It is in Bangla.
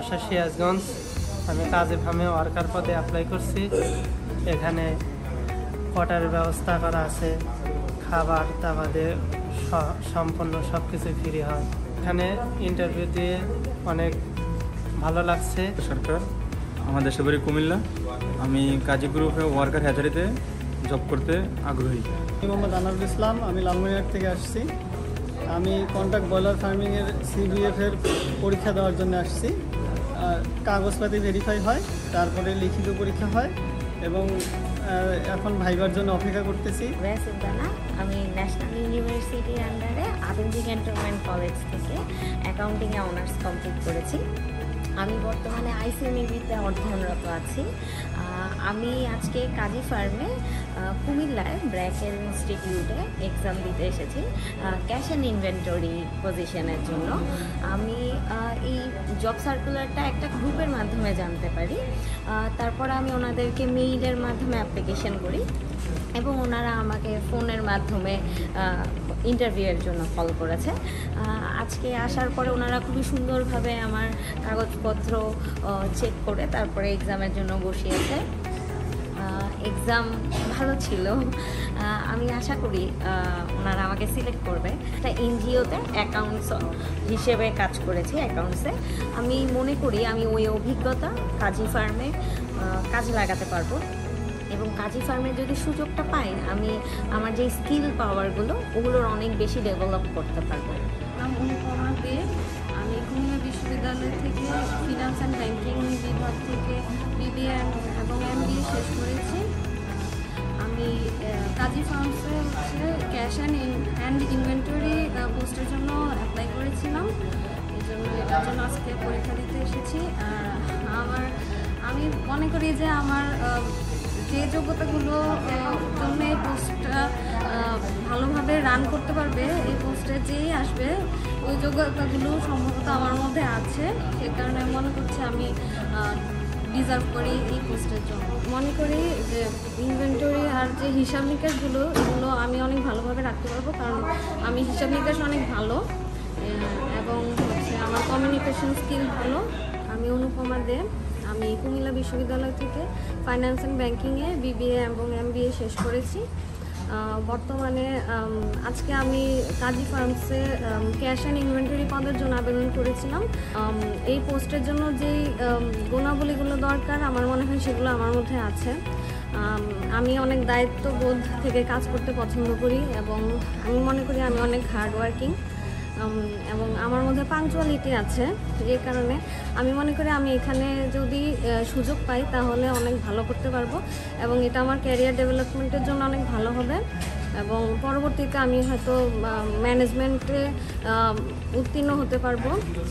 বাসা সিরাজগঞ্জ। আমি কাজী ফার্মে ওয়ার্কার পদে অ্যাপ্লাই করছি। এখানে কোয়ার্টারের ব্যবস্থা করা আছে, খাবার দাবারে সম্পূর্ণ সব কিছু ফ্রি হয়। এখানে ইন্টারভিউ দিয়ে অনেক ভালো লাগছে। সরকার, আমার দেশের বাড়ি কুমিল্লা। আমি কাজী গ্রুপে ওয়ার্কার হ্যাচারিতে জব করতে আগ্রহী। মোহাম্মদ আনারুল ইসলাম, আমি লালমনিরহাট থেকে আসছি। আমি কন্ট্রাক্ট ব্রয়লার ফার্মিংয়ের CBF-এর পরীক্ষা দেওয়ার জন্য আসছি। কাগজপাতি ভেরিফাই হয়, তারপরে লিখিত পরীক্ষা হয় এবং এখন ভাইবার জন্য অপেক্ষা করতেছি। আমি ন্যাশনাল ইউনিভার্সিটির আন্ডারে আবেদন ক্যান্টনমেন্ট কলেজ থেকে অ্যাকাউন্টিংয়ে অনার্স কমপ্লিট করেছি। আমি বর্তমানে ICMEB-তে অধ্যয়নরত আছি। আমি আজকে কাজী ফার্মে কুমিল্লায় ব্র্যাকেল ইনস্টিটিউটে এক্সাম দিতে এসেছি ক্যাশ অ্যান্ড ইনভেন্টরি পজিশনের জন্য। আমি এই জব সার্কুলারটা একটা গ্রুপের মাধ্যমে জানতে পারি। তারপর আমি ওনাদেরকে মেইলের মাধ্যমে অ্যাপ্লিকেশন করি এবং ওনারা আমাকে ফোনের মাধ্যমে ইন্টারভিউয়ের জন্য কল করেছে। আজকে আসার পরে ওনারা খুবই সুন্দরভাবে আমার কাগজপত্র চেক করে তারপরে এক্সামের জন্য বসিয়েছে। এক্সাম ভালো ছিল। আমি আশা করি ওনারা আমাকে সিলেক্ট করবে। একটা NGO-তে অ্যাকাউন্টস হিসেবে কাজ করেছি অ্যাকাউন্টসে। আমি মনে করি আমি ওই অভিজ্ঞতা কাজী ফার্মে কাজে লাগাতে পারবো এবং কাজী ফার্মে যদি সুযোগটা পাই আমি আমার যে স্কিল পাওয়ারগুলো ওগুলোর অনেক বেশি ডেভেলপ করতে পারবো। নাম অনুপমা দে। আমি কুমিল্লা বিশ্ববিদ্যালয় থেকে ফিনান্স অ্যান্ড ব্যাংকিং বিভাগ থেকে BBA এবং MBA শেষ করেছি। আমি কাজী ফার্মসে ক্যাশ অ্যান্ড ইনভেন্টরি পোস্টের জন্য অ্যাপ্লাই করেছিলাম। এটার জন্য আজকে পরীক্ষা দিতে এসেছি। আমি মনে করি যে আমার যে যোগ্যতাগুলো জন্য এই পোস্টটা ভালোভাবে রান করতে পারবে, এই পোস্টে যেই আসবে ওই যোগ্যতাগুলো সম্ভবত আমার মধ্যে আছে। সে কারণে মনে করছি আমি ডিজার্ভ করি এই পোস্টের জন্য। মনে করি যে ইনভেন্টরি আর যে হিসাব নিকাশগুলো এগুলো আমি অনেক ভালোভাবে রাখতে পারবো, কারণ আমি হিসাব নিকাশ অনেক ভালো এবং আমার কমিউনিকেশন স্কিল ভালো। আমি অনুপমা দে। আমি কুমিল্লা বিশ্ববিদ্যালয় থেকে ফাইন্যান্স অ্যান্ড ব্যাংকিংয়ে BBA এবং MBA শেষ করেছি। বর্তমানে আজকে আমি কাজী ফার্মসে ক্যাশ অ্যান্ড ইনভেন্টরি পদের জন্য আবেদন করেছিলাম। এই পোস্টের জন্য যেই গুণাবলীগুলো দরকার আমার মনে হয় সেগুলো আমার মধ্যে আছে। আমি অনেক দায়িত্ববোধ থেকে কাজ করতে পছন্দ করি এবং আমি মনে করি আমি অনেক হার্ডওয়ার্কিং এবং আমার মধ্যে পাংচুয়ালিটি আছে। যে কারণে আমি মনে করি আমি এখানে যদি সুযোগ পাই তাহলে অনেক ভালো করতে পারবো এবং এটা আমার ক্যারিয়ার ডেভেলপমেন্টের জন্য অনেক ভালো হবে এবং পরবর্তীতে আমি হয়তো ম্যানেজমেন্টে উত্তীর্ণ হতে পারবো।